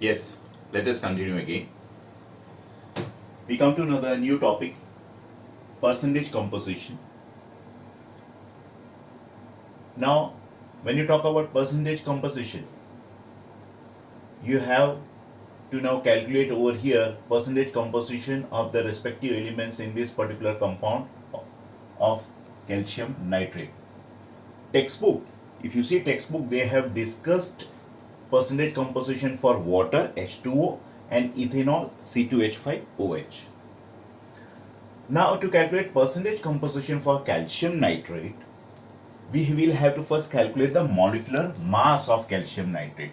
Yes, let us continue again. We come to another new topic, percentage composition. Now, when you talk about percentage composition, you have to now calculate over here percentage composition of the respective elements in this particular compound of calcium nitrate. Textbook, if you see textbook, they have discussed percentage composition for water H2O and ethanol C2H5OH. Now to calculate percentage composition for calcium nitrate, we will have to first calculate the molecular mass of calcium nitrate.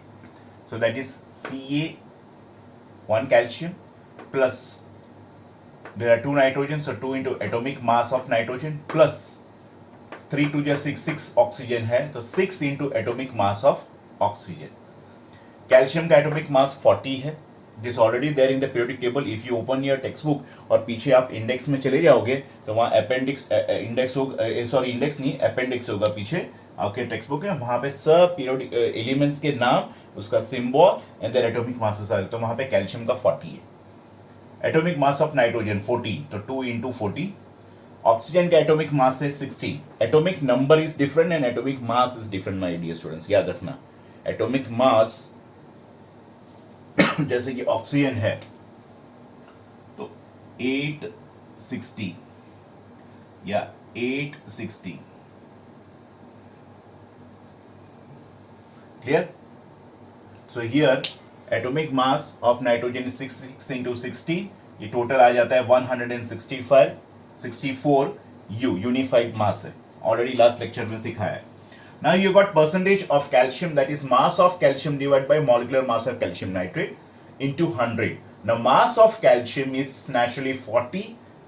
So that is Ca1 calcium plus, there are two nitrogens, so 2 into atomic mass of nitrogen plus 3 to just 6 oxygen है, तो 6 into atomic mass of oxygen. Calcium का atomic mass 40 है. This already there in the periodic table. If you open your text book और पीछे आप index में चले जाओगे तो वहाँ अपेंडिक्स इंडेक्स होगा, सॉरी इंडेक्स नहीं अपेंडिक्स होगा पीछे आपके टेक्स्ट बुक है. वहाँ पे सब पीरियोडिक एलिमेंट्स के नाम, उसका symbol and their atomic masses आए. तो वहाँ पे कैल्शियम का 40 है. एटॉमिक मास ऑफ नाइट्रोजन 40, तो 2 into 40. ऑक्सीजन का एटॉमिक मास है 16. Atomic number is different and atomic mass is different my dear students, याद रखना. एटॉमिक मास जैसे कि ऑक्सीजन है तो 860 या 860. Clear? So here atomic mass of nitrogen 66 into 60, ये टोटल आ जाता है 164 यू, यूनिफाइड मास है. ऑलरेडी लास्ट लेक्चर में सिखाया है. Now you got percentage of calcium, that is mass of calcium divided by molecular mass of calcium nitrate into 100. Now mass of calcium is naturally 40.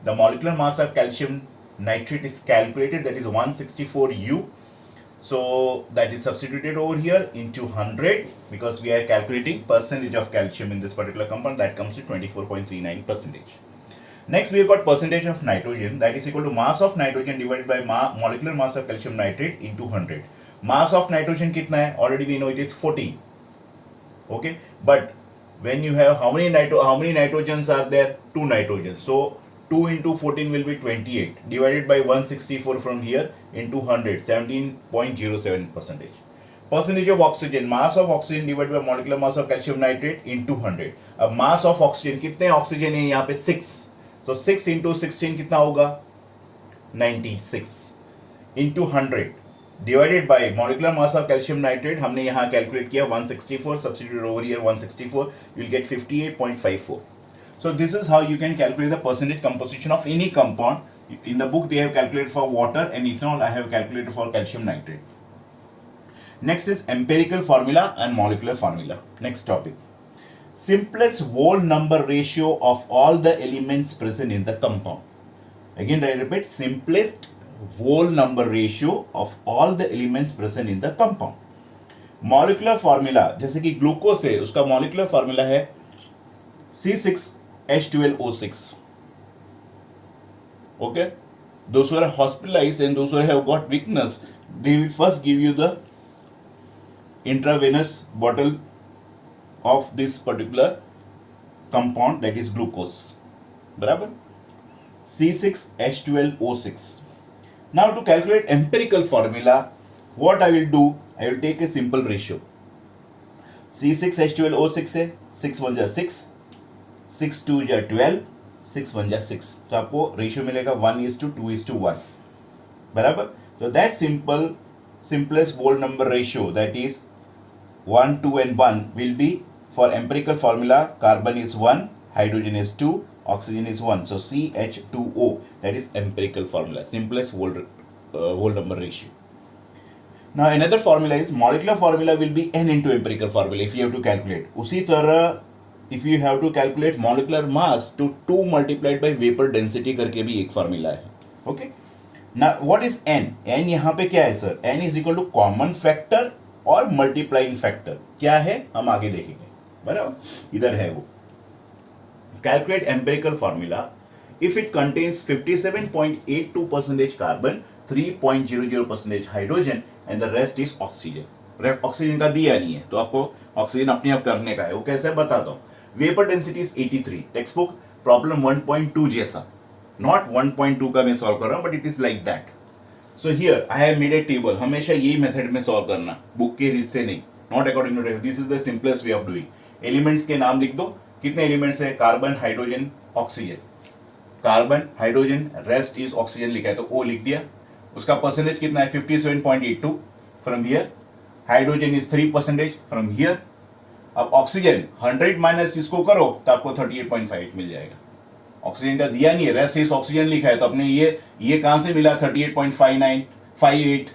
The molecular mass of calcium nitrate is calculated, that is 164 U. So that is substituted over here into 100 because we are calculating percentage of calcium in this particular compound. That comes to 24.39%. Next we have got percentage of nitrogen, that is equal to mass of nitrogen divided by molecular mass of calcium nitrate into 100. Mass of nitrogen कितना है? Already we know it is 14. Okay, but when you have how many nitrogens are there? 2 nitrogens. So 2 into 14 will be 28 divided by 164 from here into 100, 17.07%. Percentage of oxygen, mass of oxygen divided by molecular mass of calcium nitrate into 100. अब mass of oxygen, कितने oxygen है यहाँ पे? 6. तो 6 into 16 कितना होगा? 96 into 100 divided by molecular mass of calcium nitrate. हमने यहाँ कैलकुलेट किया 164, substitute over here 164, you will get 58.54. So this is how you can calculate the percentage composition of any compound. In the book they have calculated for water and ethanol, I have calculated for calcium nitrate. Next is empirical formula and molecular formula. Next topic, simplest whole number ratio of all the elements present in the compound. Again I repeat, simplest whole number ratio of all the elements present in the compound. Molecular formula, जैसे कि glucose है, उसका molecular formula है C6H12O6. Okay, those who are hospitalized and those who have got weakness, they will first give you the intravenous bottle of this particular compound, that is glucose. बराबर? C6H12O6. Now to calculate empirical formula, what I will do, I will take a simple ratio. C6H12O6 है, 6 1 जा 6, 6 2 जा 12, 6 1 जा 6. तो आपको ratio मिलेगा 1:2:1. बराबर? तो that simplest whole number ratio, that is 1, 2 and 1 will be for empirical formula. Carbon is 1, hydrogen is 2, oxygen is 1. So CH2O, that is empirical formula, simplest whole number ratio. Now another formula is molecular formula will be N into empirical formula if you have to calculate. उसी तरह if you have to calculate molecular mass to 2 multiplied by vapor density करके भी एक formula है. Okay. Now what is N? N यहाँ पे क्या है sir? N is equal to common factor और multiplying factor. क्या है हम आगे देखेंगे. बराबर? इधर है वो. Calculate empirical formula. If it contains 57.82% carbon, 3.00% hydrogen and the rest is oxygen. Oxygen का दिया नहीं है तो आपको ऑक्सीजन अपने आप करने का है, वो कैसे बताता हूं. Vapour density is 83. Text book problem 1.2 जैसा, नॉट 1.2 का मैं सॉल्व कर रहा हूं, but it is like that. So here I have made a table. हमेशा यही मेथड में सॉल्व करना, बुक के रीड से नहीं, not according to. This is the simplest way of doing. Elements के नाम लिख दो. कितने एलिमेंट्स है? Carbon, hydrogen, oxygen. Carbon, hydrogen, rest is oxygen लिखा है तो O लिख दिया. उसका परसेंटेज कितना है? 57.82 from here. Hydrogen is 3% from here. अब ऑक्सीजन 100 माइनस इसको करो तो आपको 38.58 मिल जाएगा. ऑक्सीजन का दिया नहीं है, रेस्ट इज ऑक्सीजन लिखा है तो अपने ये कहां से मिला? 38.58.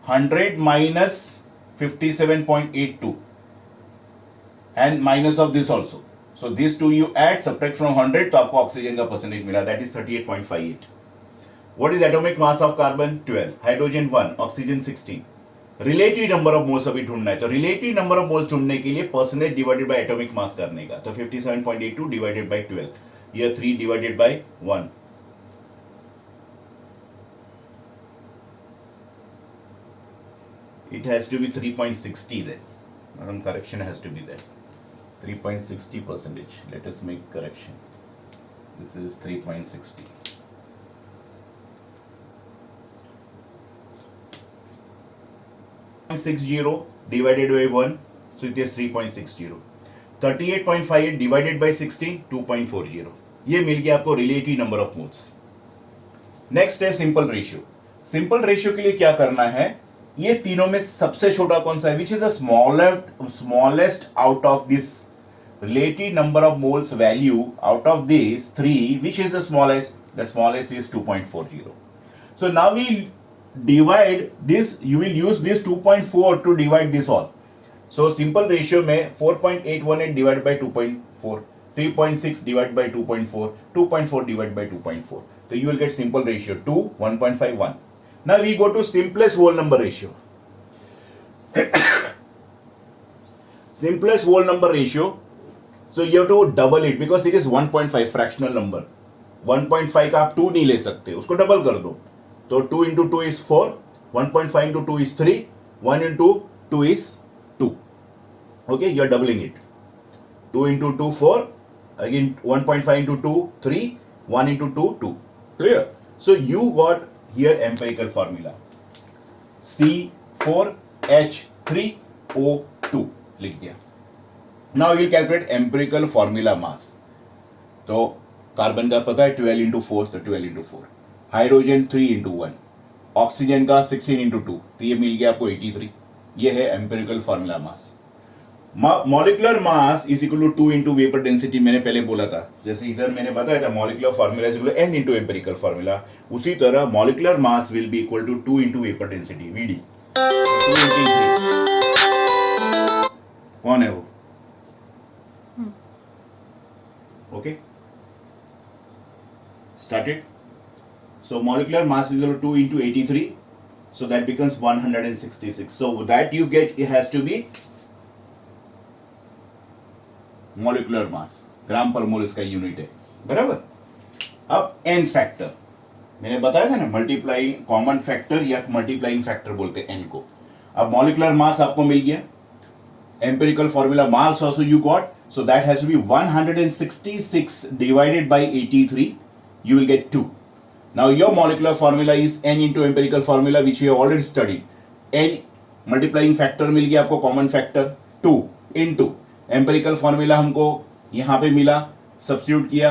100 minus 57.82 and minus of this also. So this to you add, subtract from 100 तो आपको ऑक्सीजन का परसेंटेज मिला, that is 38.58. What is atomic mass of carbon? 12. Hydrogen 1, oxygen 16. Relative number of moles अभी ढूंढना है, तो रिलेटिव नंबर ऑफ मोल्स ढूंढने के लिए percentage divided by atomic mass करने का. तो 57.82 डिवाइडेड बाय 12, ये 3 divided bye 1. It has to be 3.60 then. Some correction has to be there. 3.60%. Let us make correction. This is 3.60. divided by 1, so it is 3.60. 38.58 divided by 16, 2.40. ये मिल गया आपको relative number of moles. Next है simple ratio. Simple ratio के लिए क्या करना है? ये तीनों में सबसे छोटा कौन सा है? Which is the smallest out of this relative number of moles value out of these three, which is the smallest? The smallest is 2.40. So now we divide this, you will use this 2.4 to divide this all. So simple ratio में 4.818 divided by 2.4, 3.6 divided by 2.4, 2.4 divided by 2.4. So you will get simple ratio 2, 1.51. Now we go to simplest whole number ratio. Simplest whole number ratio. So you have to double it because it is 1.5 fractional number. 1.5 का आप 2 नहीं ले सकते, उसको double कर दो. तो 2 into 2 is 4, 1.5 into 2 is 3, 1 into 2 is 2. Okay, you are doubling it. 2 into 2 4, again 1.5 into 2 3, 1 into 2 2. Clear? So you got here empirical formula. C4H3O2 लिख दिया. Now you calculate empirical formula mass. तो कार्बन का पता है 12 into 4, तो 12 into 4. Hydrogen 3 into 1. Oxygen का 16 into 2, तो ये मिल गया आपको 83. ये है empirical formula mass. Molecular mass is equal to 2 into vapor density. मैंने पहले बोला था, जैसे इधर मैंने बताया था molecular formula is equal to n into empirical formula. उसी तरह molecular mass will be equal to 2 into vapor density, VD. 2 into 3. कौन है वो? Okay, started. So molecular mass is equal to 2 into 83, so that becomes 166. So that you get, it has to be molecular mass, ग्राम पर मोल इसका unit है, बराबर. अब n factor मैंने बताया था ना, मल्टीप्लाइंग कॉमन फैक्टर या मल्टीप्लाइंग फैक्टर बोलते हैं n को. अब मॉलिक्यूलर मास आपको मिल गया, empirical formula mass also you got. So that has to be 166 divided by 83. You will get 2. Now your molecular formula is n into empirical formula which you have already studied. n multiplying factor मिल गया आपको, common factor 2 into empirical formula हमको यहाँ पे मिला, substitute किया,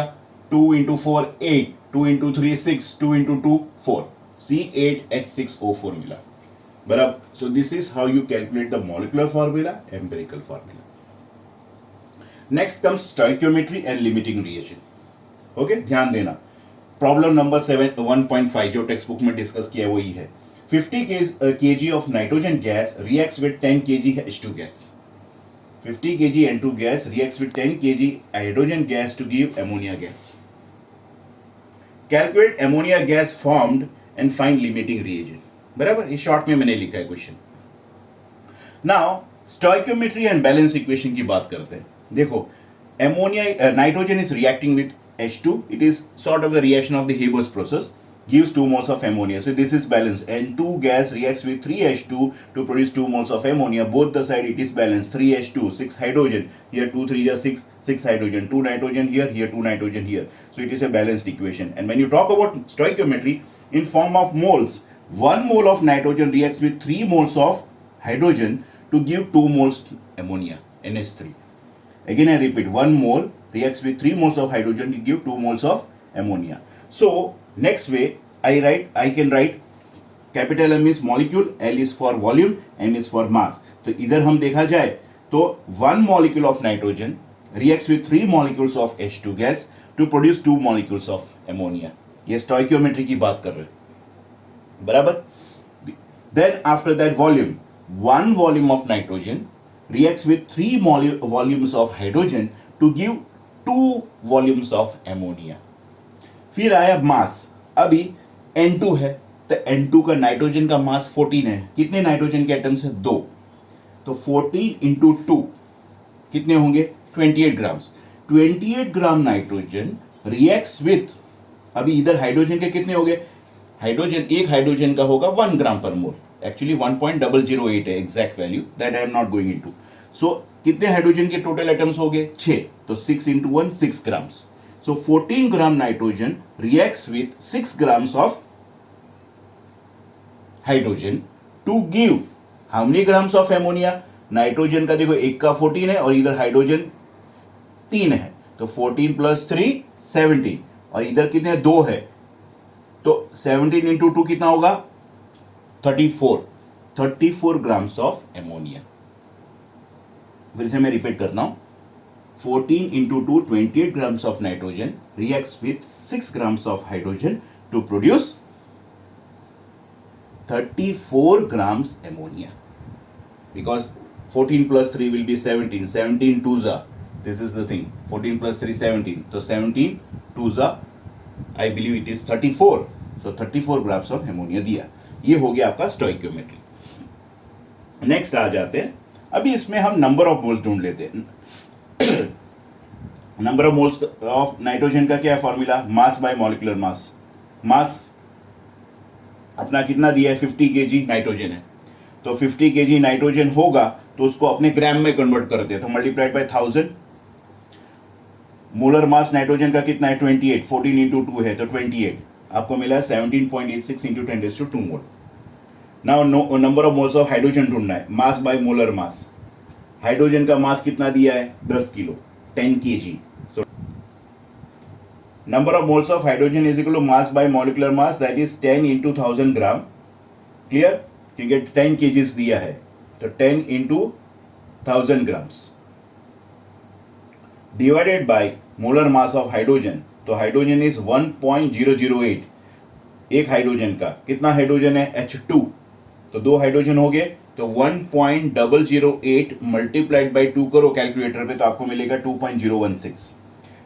2 into 4 8, 2 into 3 6, 2 into 2 4, C8H6O4 मिला, बराबर. So this is how you calculate the molecular formula, empirical formula. Next comes stoichiometry and limiting reagent. Okay, ध्यान देना. प्रॉब्लम नंबर 1.5 जो टेक्स्ट बुक में डिस्कस किया वही है. 50 kg of nitrogen gas reacts with 10 kg H2 gas. 50 kg N2 gas reacts with 10 kg hydrogen gas to give ammonia gas. Calculate ammonia gas formed and find limiting reagent. बराबर, ये short में मैंने लिखा है question. Now stoichiometry and balance equation की बात करते हैं. देखो, ammonia, nitrogen is reacting with H2. It is sort of the reaction of the Haber's process. gives 2 moles of ammonia. So this is balanced. N2 gas reacts with 3H2 to produce 2 moles of ammonia. Both the side it is balanced. 3H2, 6 hydrogen. Here 2 3 are 6, 6 hydrogen. 2 nitrogen here, here 2 nitrogen here. So it is a balanced equation. And when you talk about stoichiometry in form of moles, 1 mole of nitrogen reacts with 3 moles of hydrogen to give 2 moles ammonia, NH3. Again I repeat, 1 mole reacts with 3 moles of hydrogen to give 2 moles of ammonia. So next way I can write capital M is molecule, L is for volume, M is for mass. तो इधर हम देखा जाए तो 1 molecule of nitrogen reacts with 3 molecules of H2 gas to produce 2 molecules of ammonia. ये stoichiometry की बात कर रहे हैं, बराबर. Then after that volume, 1 volume of nitrogen reacts with 3 volumes of hydrogen to give 2 volumes of ammonia. फिर आया मास. अभी N2 है तो N2 का नाइट्रोजन का मास 14 है. कितने नाइट्रोजन के एटम्स है? 2. तो 14 इंटू 2 कितने होंगे? 28 grams. 28 gram nitrogen reacts with, अभी इधर हाइड्रोजन के कितने हो गए? हाइड्रोजन, एक हाइड्रोजन का होगा 1 ग्राम पर मोल. एक्चुअली 1.008 है exact value, that I am not going into. So कितने हाइड्रोजन के टोटल एटम्स हो गए? 6. तो 6 into 1 6 grams. So 14 gram nitrogen reacts with 6 grams of hydrogen to give how many grams of ammonia? Nitrogen का देखो एक का 14 है और इधर हाइड्रोजन 3 है, तो 14 प्लस 3 17, और इधर कितने? 2 है, तो 17 इंटू 2 कितना होगा? 34 ग्राम्स ऑफ एमोनिया. फिर से मैं रिपीट करता हूं. 14 into 2, 28 grams of nitrogen reacts with 6 grams of hydrogen to produce 34 grams ammonia. Because 14 plus 3 will be 17. 17 twos are, this is the thing. 14 plus 3 17. So 17 twos are, I believe it is 34. So 34 grams of ammonia दिया. ये हो गया आपका stoichiometry. Next आ जाते हैं. अभी इसमें हम नंबर ऑफ मोल्स ढूंढ लेते हैं. Number of moles of nitrogen का क्या है formula? Mass by molecular mass. Mass अपना कितना दिया है? 50 kg नाइट्रोजन है, तो 50 kg नाइट्रोजन होगा तो उसको अपने ग्राम में कन्वर्ट करते हैं, तो multiplied by 1000. Molar mass nitrogen का कितना है? 28. 14 इंटू 2 है तो 28. आपको मिला है 17.86 into 10⁻²2 mole. Now number of moles of hydrogen ढूंढना है. Mass by molar mass. Hydrogen का मास कितना दिया है? 10 kilo, 10 kg. So number of moles of hydrogen is equal to mass by molecular mass, that is 10 into 1000 gram. Clear? क्योंकि 10 kgs दिया है, तो 10 into 1000 grams divided by molar mass of hydrogen. तो hydrogen is 1.008. एक hydrogen का कितना hydrogen है? H2. तो 2 हाइड्रोजन हो गए, तो 1.008 मल्टीप्लाइड बाई 2 करो कैलकुलेटर पे, तो आपको मिलेगा 2.016.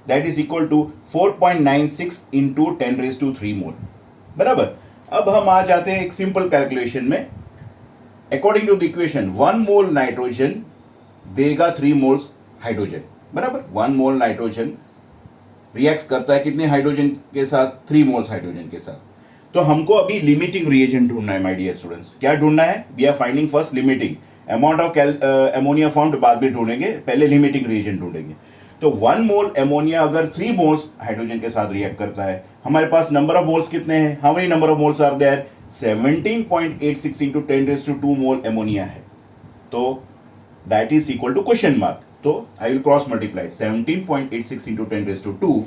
That is equal to 4.96 into 10⁻³ mole. बराबर. अब हम आ जाते हैं एक सिंपल कैलकुलेशन में. According to the equation 1 mole nitrogen देगा 3 मोल्स हाइड्रोजन. बराबर. 1 मोल नाइट्रोजन रिएक्ट करता है कितने हाइड्रोजन के साथ? 3 मोल्स हाइड्रोजन के साथ. तो हमको अभी लिमिटिंग रिएजेंट ढूंढना है माय डियर स्टूडेंट्स. क्या ढूंढना है? We are finding first limiting. Amount of ammonia found बाद में ढूंढेंगे, पहले लिमिटिंग रिएजेंट ढूंढेंगे. तो 1 मोल अमोनिया अगर 3 मोल्स हाइड्रोजन के साथ रिएक्ट करता है, हमारे पास नंबर ऑफ मोल्स कितने हैं? How many number of moles are there? 17.86 into 10⁻² mole ammonia है. तो that is equal to question mark. तो I will cross multiply. 17.86 into 10⁻²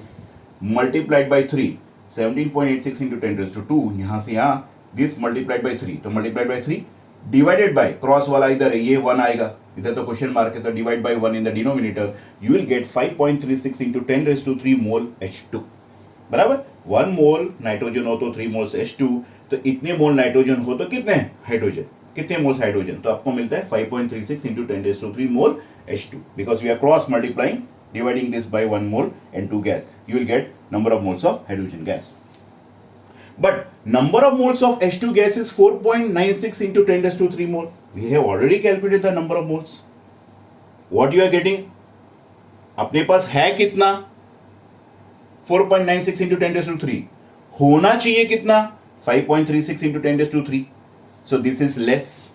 multiplied by 3. 17.86 into 10⁻², यहां से यहां, दिस मल्टीप्लाइड बाई 3, तो multiplied by 3 divided by cross वाला इधर है, ये 1 आएगा, इधर तो क्वेश्चन मार्क है, तो divide by 1 in the denominator. You will get 5.36 into 10⁻³ mole H2. बराबर. 1 मोल नाइट्रोजन हो तो 3 मोल्स H2, तो इतने मोल नाइट्रोजन हो तो कितने हाइड्रोजन? कितने मोल्स हाइड्रोजन? तो आपको मिलता है 5.36 into 10⁻³ mole H2. Because we are cross multiplying, dividing this by 1 mole N2 gas, you will get number of moles of hydrogen gas. But number of moles of H2 gas is 4.96 into 10⁻³ mole. We have already calculated the number of moles. What you are getting? अपने पास है कितना? 4.96 into 10⁻³. होना चाहिए कितना 5.36 into 10 raised to 3. So this is less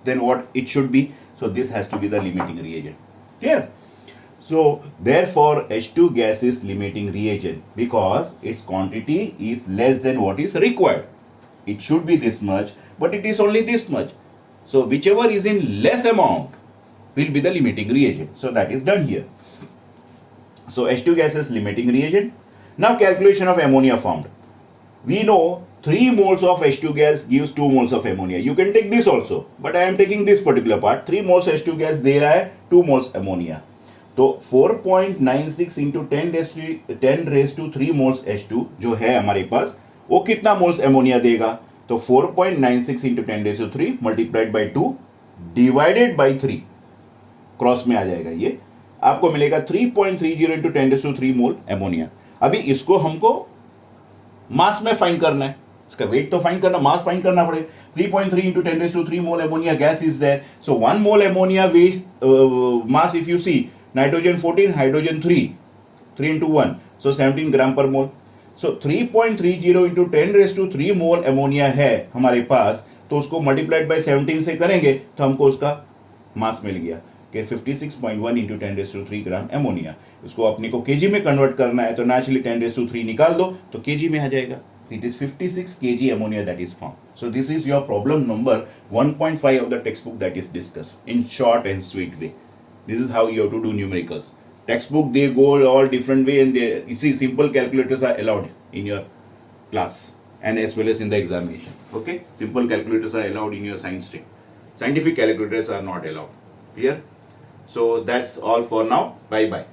than what it should be. So this has to be the limiting reagent. Clear? So therefore H2 gas is limiting reagent because its quantity is less than what is required. It should be this much, but it is only this much. So whichever is in less amount will be the limiting reagent. So that is done here. So H2 gas is limiting reagent. Now calculation of ammonia formed. We know 3 moles of H2 gas gives 2 moles of ammonia. You can take this also, but I am taking this particular part. 3 moles H2 gas दे रहा है 2 moles ammonia. तो 4.96 into 10 raised to 3 moles H2 जो है हमारे पास वो कितना moles ammonia देगा? तो 4.96 into 10 raised to 3 multiplied by 2 divided by 3 cross में आ जाएगा, ये आपको मिलेगा 3.30 into 10 raised to 3 mole ammonia. अभी इसको हमको मास में फाइंड करना है, इसका वेट तो फाइंड करना, मास फाइंड करना पड़ेगा. 3.3 into 10 raised to 3 mole ammonia gas is there. So 1 mole ammonia weight mass if you see nitrogen 14 hydrogen 3 into 1 so 17 gram पर mole. So 3.30 into 10 raised to 3 mole ammonia है हमारे पास, तो उसको multiplied by 17 से करेंगे तो हमको उसका मास मिल गया कि 56.1 into 10 raised to 3 gram ammonia. इसको अपने को केजी में कन्वर्ट करना है तो नेचुरली 10 raised to 3 निकाल दो तो केजी में आ जाएगा. It is 56 kg ammonia that is formed. So this is your problem number 1.5 of the textbook that is discussed in short and sweet way. This is how you have to do numericals. Textbook they go all different way and they, you see, simple calculators are allowed in your class and as well as in the examination. Okay, simple calculators are allowed in your science stream. Scientific calculators are not allowed. Clear? So that's all for now. Bye bye.